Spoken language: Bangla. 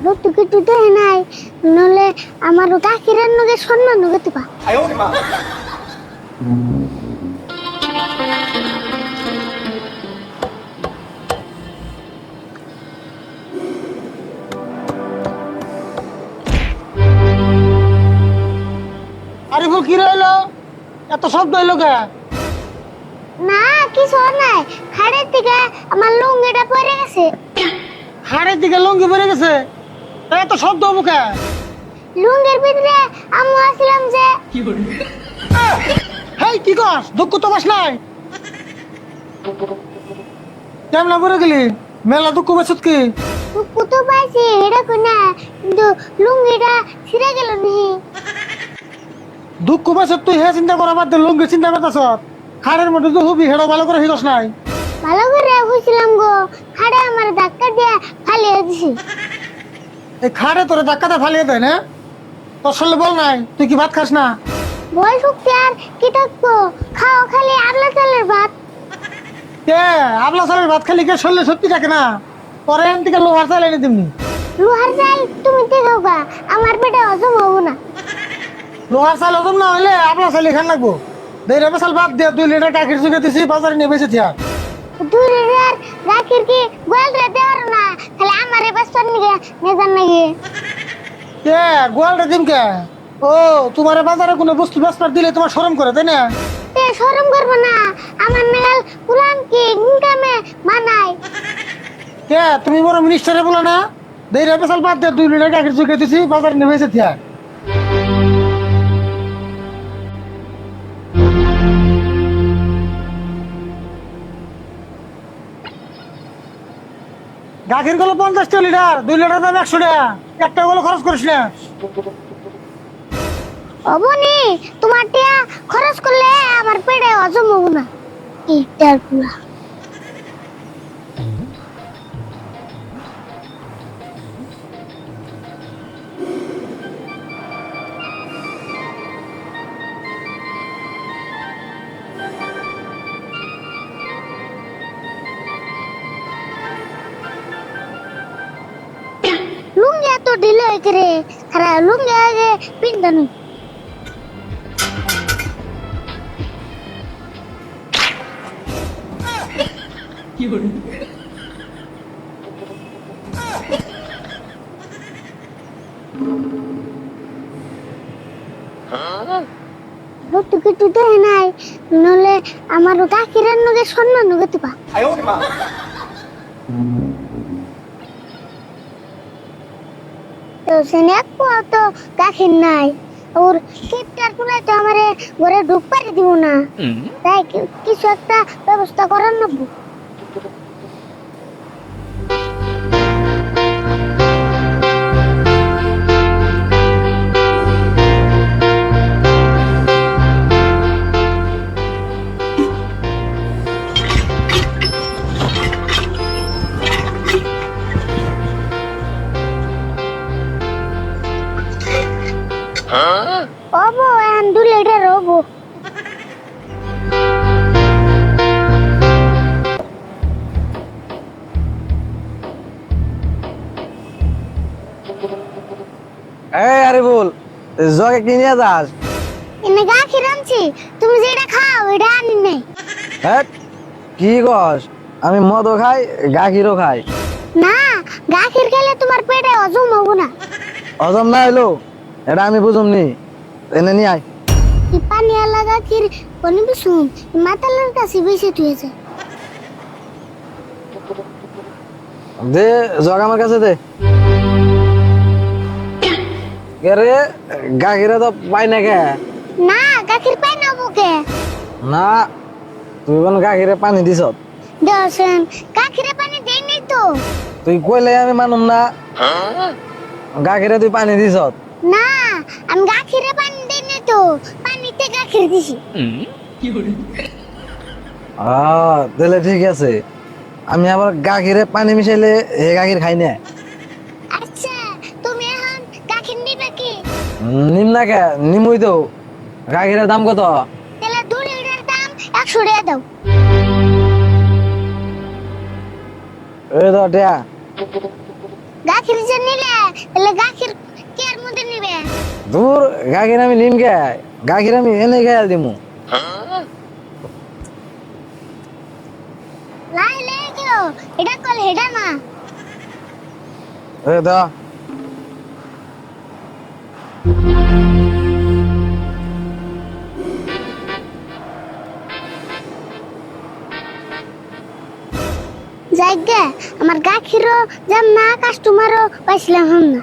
রুটি তো নাই নলে আমার কাকিরার নগে সম্মান নগে দিবা আরে বল কি রইলো এত শব্দ হইলো কে? না কিছু নাই খাড়ের থেকে আমার লুঙ্গিটা পরে গেছে হাড়ের দিকে লুঙ্গি পরে গেছে এত শব্দ হবো কে? লুঙ্গির ভিতরে আমি আসলাম যে হেই কি কস দুঃখ তো বাস নাই কেমন পরে গেলি মেলা দুঃখ বাসত কি? কুতো পাইছি এটা কোনা কিন্তু লুঙ্গিটা ছিঁড়ে গেল নি দুঃখ বাসত তুই হে চিন্তা করা বাদ দে লুঙ্গি চিন্তা করতেছ খাড়ের মধ্যে তো হবি হেডো ভালো করে হিগস নাই ভালো করে হইছিলাম গো খাড়ে আমার ধাক্কা দিয়ে ফালিয়ে দিছি এই খাড়ে তোরে ধাক্কাতে ফালিয়ে দেয় না তোর সঙ্গে বল নাই তুই কি ভাত খাস না? বল শক্তি আর কি থাকবো খাও খালি আগলা চালের ভাত কে আবলা সালের ভাত খালি কে শরীরে সত্যি থাকে না পরে এন থেকে লোহার চাল এনে দিমনি লোহার চাল তুমি দেখাও গা আমার পেটে হজম হবো না লোহার চাল হজম না হইলে আবলা চাল এখান লাগবো দেড় চাল ভাত দিয়ে 2 লিটার কাকির চুকে দিছি বাজারে নিয়ে বেঁচে থিয়া দুই লিটার রাখির কি গোয়াল রে দেওয়ার না খালি আমারে বাস্তার নিগে নেজান নাকি কে গোয়ালটা দিন কে ও তোমার বাজারে কোনো বস্তু বেচবার দিলে তোমার শরম করে তাই না? তে শরম করবো না আমার নাগাল পুরান কি ইনকামে মানাই কে তুমি বড় মিনিস্টারে বলো না দেড় চাল ভাত দিয়ে 2 লিটার কাকির চুকে দিছি বাজারে নিয়ে বেঁচে থিয়া গাখির গুলো 50 লিটার 2 লিটার দাম 100 টাকা একটা গুলো খরচ করিস না অবনি তোমার টিয়া খরচ করলে আমার পেটে হজম হবো না ইটার পুরা লুঙ্গি এত ঢিলে হয়েছে রে খারাপ লুঙ্গি আগে পিন্দানু রুটি তো নাই নলে আমার কাকিরার নগে সম্মান নগে দিবা তো সেনে তো কাকির নাই ওর কিপটার কুলাই তো আমারে ঘরে ঢুক পারি দিব না তাই কিছু একটা ব্যবস্থা করার নেবো ওবো এখন 2 লিটার ওবো এই আরে বল জগে কি নিয়ে যাস? এনে গাখির আনছি তুমি যেটা খাও এটা আনি নাই হ্যাঁ কি কস? আমি মদও খাই গাখিরও খাই। না গাখির খেলে তোমার পেটে হজম হবো না হজম না হইলো এটা আমি বুঝুমনি এনে নিয়ে আয় কি পানি আলা গাখির কোন বিশুম মাতালের কাছে বেশি তুইছে দে জগ আমার কাছে দে রে গাখিরে তো পাই না কে না গাখির পাই না বুকে না তুই কোন গাখিরে পানি দিছ দর্শন গাখিরে পানি দেই নাই তো তুই কইলে আমি মানুম না গাখিরে তুই পানি দিছ না আমি গাখিরে পানি দেই নাই তো পানিতে গাখির দিছি তাহলে ঠিক আছে আমি আবার গাখিরে পানি মিশাইলে হে গাখির খাই না আচ্ছা তুমি এখন গাখির নিবে কি নিম না কে নিমুই তো গাখিরের দাম কত? তাহলে 2 লিটার দাম 100 টাকা দাও। এই তো টিয়া। গাখির যে নিলে তাহলে গাখির কের মধ্যে নিবে? দূর গাখির আমি নিম কে, গাখির আমি এনে খেয়াল দিমু। লাই লে গেলো, এটা কল হেডা না। এই তো যাইগে আমার গাখিরও যাম না, কাস্টমারও পাইছিলাম না।